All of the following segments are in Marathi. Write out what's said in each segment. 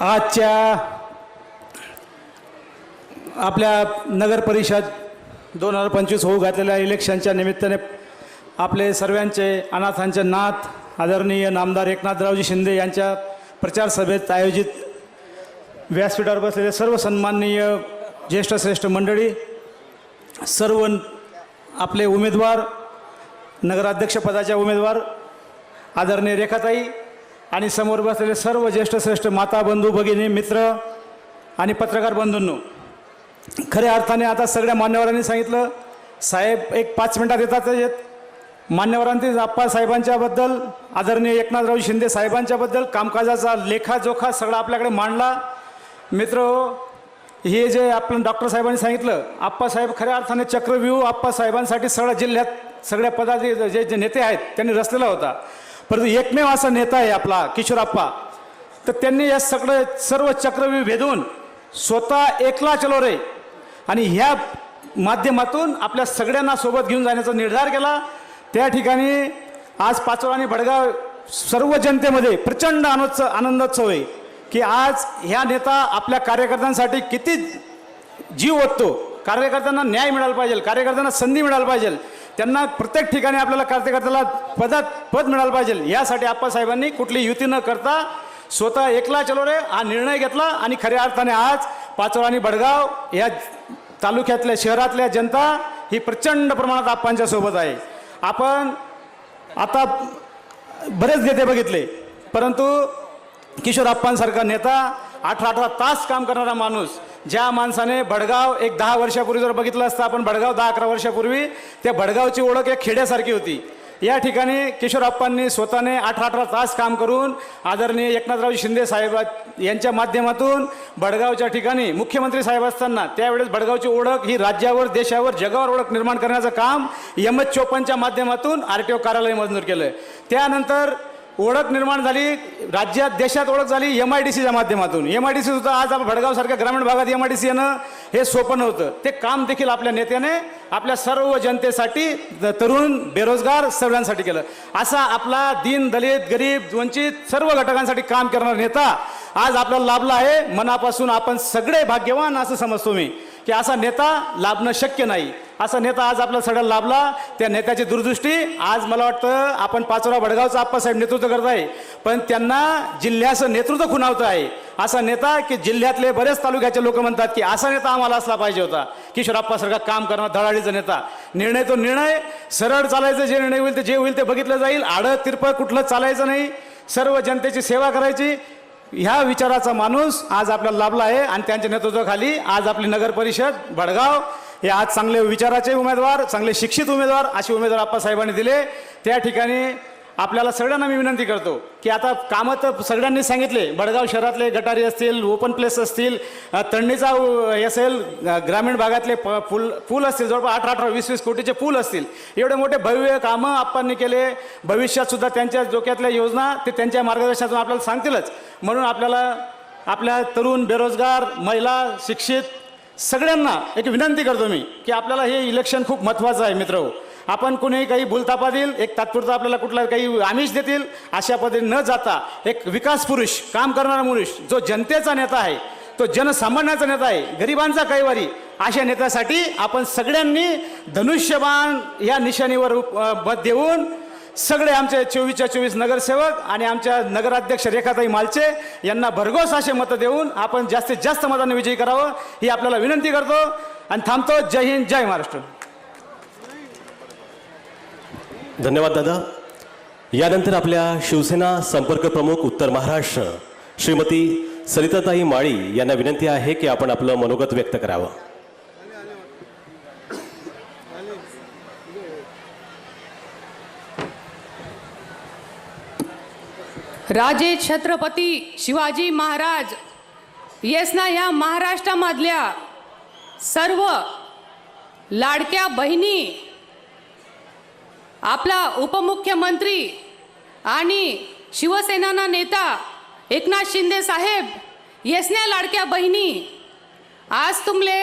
आजच्या आपल्या नगर परिषद 2025 होऊ घातलेल्या इलेक्शनच्या निमित्ताने आपले सर्वांचे अनाथांचे नाथ आदरणीय नामदार एकनाथरावजी शिंदे यांच्या प्रचार सभेत आयोजित व्यासपीठावर बसलेले सर्व सन्माननीय ज्येष्ठ श्रेष्ठ मंडळी, सर्व आपले उमेदवार, नगराध्यक्षपदाच्या उमेदवार आदरणीय रेखाताई आणि समोर बसलेले सर्व ज्येष्ठ श्रेष्ठ माता, बंधू, भगिनी, मित्र आणि पत्रकार बंधूंनो, खऱ्या अर्थाने आता सगळ्या मान्यवरांनी सांगितलं. साहेब एक 5 मिनिटात येतात. मान्यवरांनी आप्पासाहेबांच्याबद्दल, आदरणीय एकनाथराव शिंदे साहेबांच्याबद्दल कामकाजाचा लेखाजोखा सगळा आपल्याकडे मांडला. मित्र, हे जे आपण डॉक्टर साहेबांनी सांगितलं, आप्पासाहेब खऱ्या अर्थाने चक्रव्यूह आप्पासाहेबांसाठी सगळ्या जिल्ह्यात सगळ्या पदाचे जे नेते आहेत त्यांनी रचलेला होता. परंतु एकमेव असा नेता आहे आपला किशोरप्पा, तर त्यांनी या सर्व चक्रव्यूह भेदून स्वतः एकला चलो रे आणि ह्या माध्यमातून आपल्या सगळ्यांना सोबत घेऊन जाण्याचा निर्धार केला. त्या ठिकाणी आज पाचोरा आणि भडगाव सर्व जनतेमध्ये प्रचंड आनंदोत्सव आहे की आज ह्या नेता आपल्या कार्यकर्त्यांसाठी किती जीव ओततो. कार्यकर्त्यांना न्याय मिळाला पाहिजे, कार्यकर्त्यांना संधी मिळाली पाहिजे, त्यांना प्रत्येक ठिकाणी आपल्याला कार्यकर्त्याला पद मिळालं पाहिजे. यासाठी आप्पासाहेबांनी कुठली युती न करता स्वतः एकला चलो रे हा निर्णय घेतला आणि खऱ्या अर्थाने आज पाचोरा आणि भडगाव या तालुक्यातल्या शहरातल्या जनता ही प्रचंड प्रमाणात आप्पांच्या सोबत आहे. आपण आता बरेच नेते बघितले, परंतु किशोरप्पांसारखा नेता 18 तास काम करणारा माणूस, ज्या माणसाने भडगाव एक 10 वर्षापूर्वी जर बघितलं असतं आपण, भडगाव 10-11 वर्षापूर्वी त्या भडगावची ओळख एक खेड्यासारखी होती. या ठिकाणी किशोरप्पांनी स्वतःने 18 तास काम करून आदरणीय एकनाथराव शिंदे साहेब यांच्या माध्यमातून भडगावच्या ठिकाणी मुख्यमंत्री साहेब असताना त्यावेळेस भडगावची ओळख ही राज्यावर, देशावर, जगावर ओळख निर्माण करण्याचं काम MS54च्या माध्यमातून RTO कार्यालय मंजूर केलं. त्यानंतर ओळख निर्माण झाली, राज्यात देशात ओळख झाली MIDCच्या माध्यमातून. MIDC सुद्धा आज आपण भडगावसारख्या ग्रामीण भागात MIDC येणं हे सोपं नव्हतं. ते काम देखील आपल्या नेत्याने आपल्या सर्व जनतेसाठी, तरुण, बेरोजगार सर्वांसाठी केलं. असा आपला दीन, दलित, गरीब, वंचित सर्व घटकांसाठी काम करणारा नेता आज आपल्याला लाभला आहे. मनापासून आपण सगळे भाग्यवान असं समजतो मी की असा नेता लाभणं शक्य नाही. असा नेता आज आपल्याला सगळ्याला लाभला. त्या नेत्याची दूरदृष्टी आज मला वाटतं आपण पाचोरा भडगावचं आप्पासाहेब नेतृत्व करत आहे, पण त्यांना जिल्ह्याचं नेतृत्व खुणावतं आहे. असा नेता की जिल्ह्यातले बरेच तालुक्याचे लोक म्हणतात की असा नेता आम्हाला असला पाहिजे होता. किशोरप्पासारखा काम करणारा धडाडीचा नेता. निर्णय तो निर्णय, सरळ चालायचं, जे निर्णय होईल ते जे होईल ते बघितलं जाईल, आडं तिरपं कुठलं चालायचं नाही, सर्व जनतेची सेवा करायची, ह्या विचाराचा माणूस आज आपल्याला लाभला आहे. आणि त्यांच्या नेतृत्वाखाली आज आपली नगर परिषद भडगाव हे आज चांगले विचाराचे उमेदवार, चांगले शिक्षित उमेदवार असे उमेदवार आप्पासाहेबांनी दिले. त्या ठिकाणी आपल्याला सगळ्यांना मी विनंती करतो की आता कामं तर सगळ्यांनी सांगितले, भडगाव शहरातले गटारी असतील, ओपन प्लेस असतील, तळणीचा असेल, ग्रामीण भागातले पूल असतील, जवळपास 18-20 कोटीचे पूल असतील, एवढे मोठे भव्य कामं आप्पांनी केले. भविष्यात सुद्धा त्यांच्या डोक्यातल्या योजना ते त्यांच्या मार्गदर्शनातून आपल्याला सांगतीलच. म्हणून आपल्याला आपल्या तरुण, बेरोजगार, महिला, शिक्षित सगळ्यांना एक विनंती करतो मी की आपल्याला हे इलेक्शन खूप महत्त्वाचं आहे. मित्र, आपण कुणी काही भूलतापा देईल, एक तात्पुरता आपल्याला कुठला काही आमिष देतील, अशा पद्धतीने न जाता एक विकास पुरुष, काम करणारा पुरुष, जो जनतेचा नेता आहे, तो जनसामान्याचा नेता आहे, गरिबांचा कैवारी, अशा नेत्यासाठी आपण सगळ्यांनी धनुष्यबाण या निशाणीवर मत देऊन सगळे आमचे 24च्या 24 नगरसेवक आणि आमच्या नगराध्यक्ष रेखाताई मालचे यांना भरघोस असे मतं देऊन आपण जास्तीत जास्त मतांनी विजयी करावं ही आपल्याला विनंती करतो आणि थांबतो. जय हिंद, जय महाराष्ट्र. धन्यवाद दादा. यानंतर आपल्या शिवसेना संपर्क प्रमुख उत्तर महाराष्ट्र श्रीमती सरिताताई माळी यांना विनंती आहे की आपण आपलं मनोगत व्यक्त करावं. राजे छत्रपती शिवाजी महाराज येसना ह्या महाराष्ट्रामधल्या सर्व लाडक्या बहिणी, आपला उपमुख्यमंत्री आणि शिवसेना नेता एकनाथ शिंदे साहेब येसन्या लाडक्या बहिणी, आज तुमले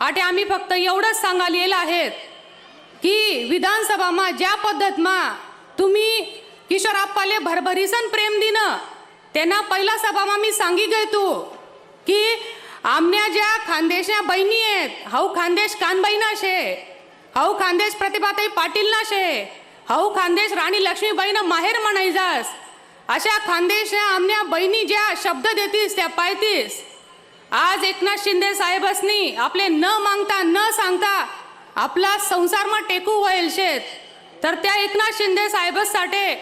आटे आम्ही फक्त एवढंच सांगायला येलं आहेत की विधानसभामा ज्या पद्धतमा तुम्ही किशोरप्पाले भरभरीसन प्रेम दिनं त्यांना पहिला सभामा मी सांगी गय तू की आमच्या ज्या खानदेशच्या बहिणी आहेत हाऊ खानदेश कानबाईना शे, हाऊ खानदेश प्रतिभाताई पाटील ना शे, हाऊ खानदेश राणी लक्ष्मीबाईनं माहेर म्हणायजास. अशा खानदेशच्या आमच्या बहिणी ज्या शब्द देतीस त्या पायतीस. आज एकनाथ शिंदे साहेबसनी आपले न मागता न सांगता आपला संसार मा टेकू वळेल शेत. तर त्या एकनाथ शिंदे साहेबसाठी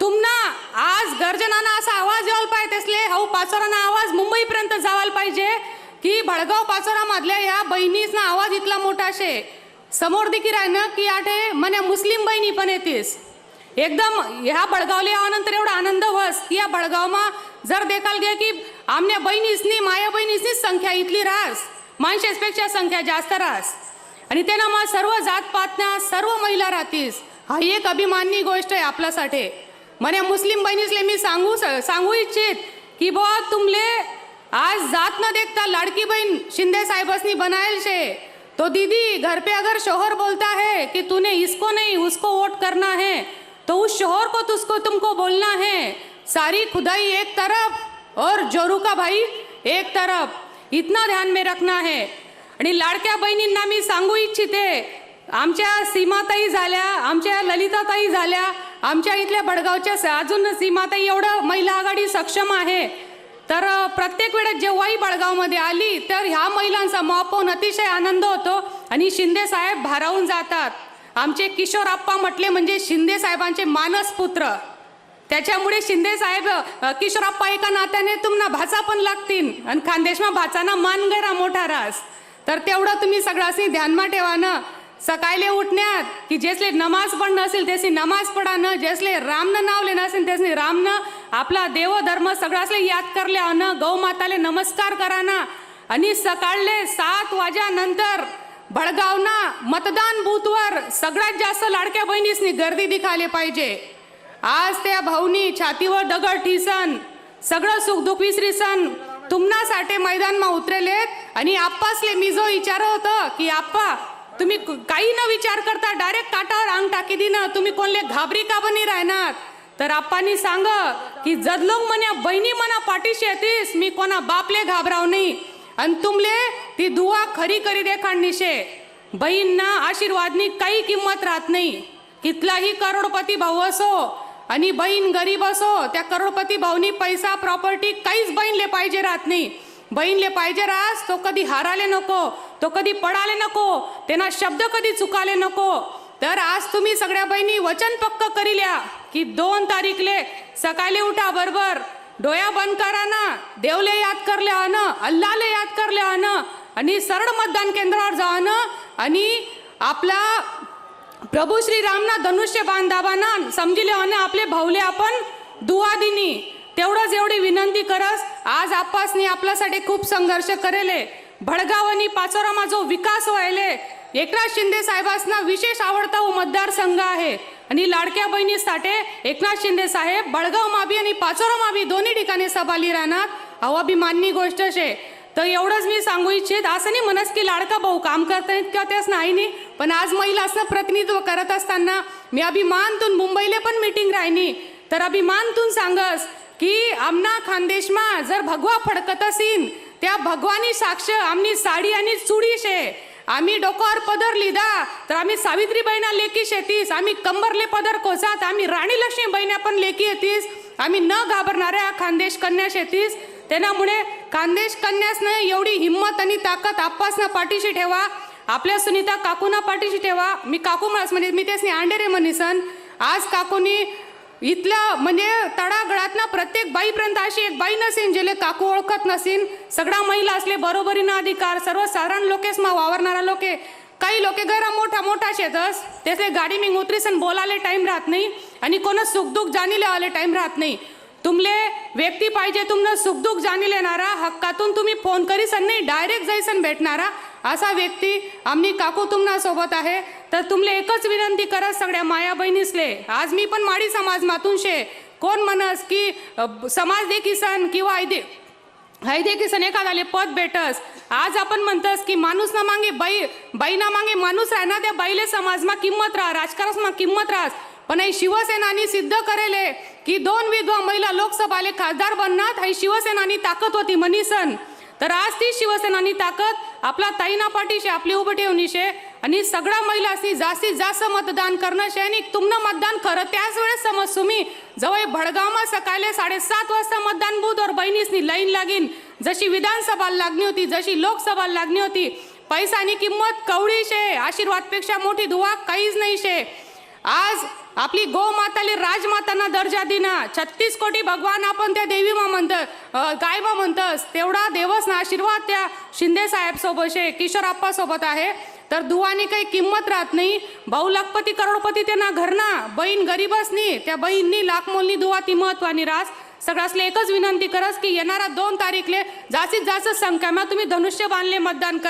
तुमना आज गर्जनाना असा आवाज यायला पाहिजे असले हाऊ पाचोराना आवाज मुंबईपर्यंत जावायला पाहिजे की भडगाव पाचोरा मधल्या ह्या बहिणीचा आवाज इतला मोठा शे. समोर देखील आहे ना की आठे मने मुस्लिम बहिणी पण येतीस. एकदम ह्या बडगावले यानंतर एवढा आनंद व्हास की या बडगावमा जर देखाल गे की आमच्या बहिणीसनी माया बहिणीसनी संख्या इतली रास, माणसेसपेक्षा संख्या जास्त रास. आणि त्यांना मग सर्व जातपातना सर्व महिला राहतीस. हा एक अभिमाननी गोष्ट आहे आपल्यासाठी. मने मुस्लिम बहिणीसले मी सांगू इच्छित की बुवा तुमले आज जात न देखता लाडकी बहन शिंदे साहेबसनी बनायल शे. तो दीदी घर पे अगर शोहर बोलता है कि तूने इसको नहीं उसको वोट करना है तो उस शोहर को तुमको बोलना है. सारी खुदाई एक तरफ और जोरू का भाई एक तरफ, इतना ध्यान में रखना है. आणि लाडक्या बहिणींना मी सांगू इच्छिते, आमच्या सीमाताई झाल्या, आमच्या ललिताताई झाल्या, आमच्या इथल्या बडगावच्या अजून सीमाताई एवढं महिला आघाडी सक्षम आहे. तर प्रत्येक वेळेस जेव्हाही बडगावमध्ये आली तर ह्या महिलांचा मॉप होऊन अतिशय आनंद होतो आणि शिंदे साहेब भारावून जातात. आमचे किशोरप्पा म्हटले म्हणजे शिंदे साहेबांचे मानस पुत्र. त्याच्यामुळे शिंदे साहेब किशोरप्पा एका नात्याने तुम्हाला भाचा पण लागतील आणि खानदेशमा भाचाना मान गैरा मोठा रास. तर तेवढं तुम्ही सगळ्यांनी ध्यानमा ठेवा ना. सकाळी उठण्यात की जेसले नमाज पडणं असेल त्याची नमाज पडानं, जेसले रामनं नाव लेणं असेल त्यासनी रामनं आपला देव धर्म सगळ्यासले याद करल्या न, गौ माताले नमस्कार कराना. आणि सकाळले 7 वाजेनंतर भडगावना मतदान बूथवर सगळ्यात जास्त लाडक्या बहिणीसनी गर्दी दिखायला पाहिजे. आज त्या भाऊनी छातीवर दगड ठिसन, सगळं सुख दुःख विसरीसन तुमनासाठी मैदानमा उतरलेत. आणि आप्पासले मी जो विचार होतं की आप्पा तुम्ही काही न विचार करता डायरेक्ट काटावर अंग टाकी दिना, तुम्ही कोणले घाबरी का बनी राहणार. तर आप्पानी सांग की जदलोंग मन्या बहिणी मना पाठीशी येतीस, मी कोणा बापले घाबराव नाही आणि तुमले ती दुआ खरी करी देखाण निशे. बहीणना आशीर्वादनी काही किंमत राहत नाही. कितलाही करोडपती भाऊ असो आणि बहीण गरीब असो, त्या करोडपती भाऊनी पैसा प्रॉपर्टी काहीच बहीणले पाहिजे राहत नाही. बहीणले पाहिजे रास तो कधी हाराले नको, तो कधी पडाले नको, त्यांना शब्द कधी चुकाले नको. तर आज तुम्ही सगळ्या बहिणी वचन पक्क करिल्या की 2 तारीखले सकाळी उठा बरोबर, डोया बंद करा ना, देवले याद करले आण, अल्लाहले याद करले आण आणि सरळ मतदान केंद्रावर जाण आणि आपला प्रभू श्री रामना धनुष्य बांधावाना समजिले आण, आपले भाऊले आपण दुआ दिनी. तेवढंच एवढी विनंती करस. आज आप्पासनी आपल्यासाठी खूप संघर्ष करेले. भडगाव आणि पाचोरामा जो विकास व्हायले, एकनाथ शिंदे साहेबांना विशेष आवडता मतदारसंघ आहे आणि लाडक्या बहिणीसाठी एकनाथ शिंदे साहेब भडगाव माबी आणि पाचोरा माबी दोन्ही ठिकाणी सभाली राहणार. अभिमाननी गोष्ट शे. तर एवढंच मी सांगू इच्छित, असं नाही म्हणस की लाडका भाऊ काम करतायत किंवा त्याच नाही, पण आज महिलांचं प्रतिनिधित्व करत असताना मी अभिमानतून मुंबईला पण मीटिंग राहिनी तर अभिमानतून सांगस की आमना खानदेशमा जर भगवा फडकत असीन त्या भगवानी साक्ष आमनी साडी आणि चुडी शे. आम्ही डोक्यावर पदर लिदा तर आम्ही सावित्रीबाईना लेकी शेतीस, आम्ही कंबरले पदर कोसात आम्ही राणी लक्ष्मीबाईना पण लेकी येतीस. आम्ही न घाबरणाऱ्या खानदेश कन्या शेतीस. त्यामुळे खानदेश कन्यासनं एवढी हिंमत आणि ताकद आप्पासना पाठीशी ठेवा, आपल्या सुनीता काकूना पाठीशी ठेवा. मी काकू म्हणस म्हणजे मी त्यासनी अंडेरे म्हणीसन. आज काकूनी इथलं म्हणजे तळागळातना प्रत्येक बाईपर्यंत अशी एक बाई नसेन जेले काकू ओळखत नसेन. सगळ्या महिला असले बरोबरीनं अधिकार, सर्वसाधारण लोकेस मा वावरणारा लोके. काही लोके घरा मोठा मोठा शेतस त्याचे गाडी मी उतरीसन बोलायला टाइम राहत नाही आणि कोण सुखदुःख जाणीले आले टाइम राहत नाही. तुमले व्यक्ती पाहिजे तुमनं सुखदुःख जाणील येणारा, हक्कातून तुम्ही फोन करीसन नाही डायरेक्ट जाईसन भेटणारा असा व्यक्ती आम्ही काकू तुम्हाला सोबत आहे. तर तुमले एकच विनंती करत सगळ्या माया बहिणीसले, आज मी पण माडी समाज मातून शे. कोण म्हणस की समाज देखीसन किंवा हैदे किसन एखादाले पद भेटस. आज आपण म्हणतस की माणूस ना मागे बाई ना मागे माणूस आहे ना, त्या बाईले समाजमा किंमत राहा, राजकारणामा किंमत राहा. पण शिवसेनानी सिद्ध करेले की 2 विधवा महिला लोकसभाले खासदार बनणार ही शिवसेनानी ताकद होती मनीसन. तर आज ती शिवसेनानी ताकद आपला ताईना पाठीशी आपली उभं ठेवणी शे आणि सगळ्या महिलांनी जास्तीत जास्त मतदान करणं शे आणि तुमनं मतदान खरं त्याच वेळेस समज तुम्ही जवळ भडगावमा सकाळी 7:30 वाजता मतदान बूथवर बहिणीसनी लाईन लागीन. जशी विधानसभाला लागणी होती, जशी लोकसभाला लागणी होती. पैसानी किंमत कवडी शे, आशीर्वादपेक्षा मोठी दुवा काहीच नाही शे. आज आपली गो माताले राजमातांना दर्जा दिना 36 कोटी भगवान आपण त्या देवी मा म्हणत गाय मा म्हणतस तेवढा देवस ना आशीर्वाद त्या शिंदे साहेब सोबत शे, किशोरप्पा सोबत आहे. तर दुवानी काही किंमत राहत नाही. भाऊ लाखपती करोडपती त्यांना घरना, बहीण गरीबसनी त्या बहीणनी लाखमोलनी दुवा ती महत्वानी रास. सगळ्यासले एकच विनंती करस की येणारा 2 तारीखले जास्तीत जास्त संख्यामा तुम्ही धनुष्य बांधले मतदान करा.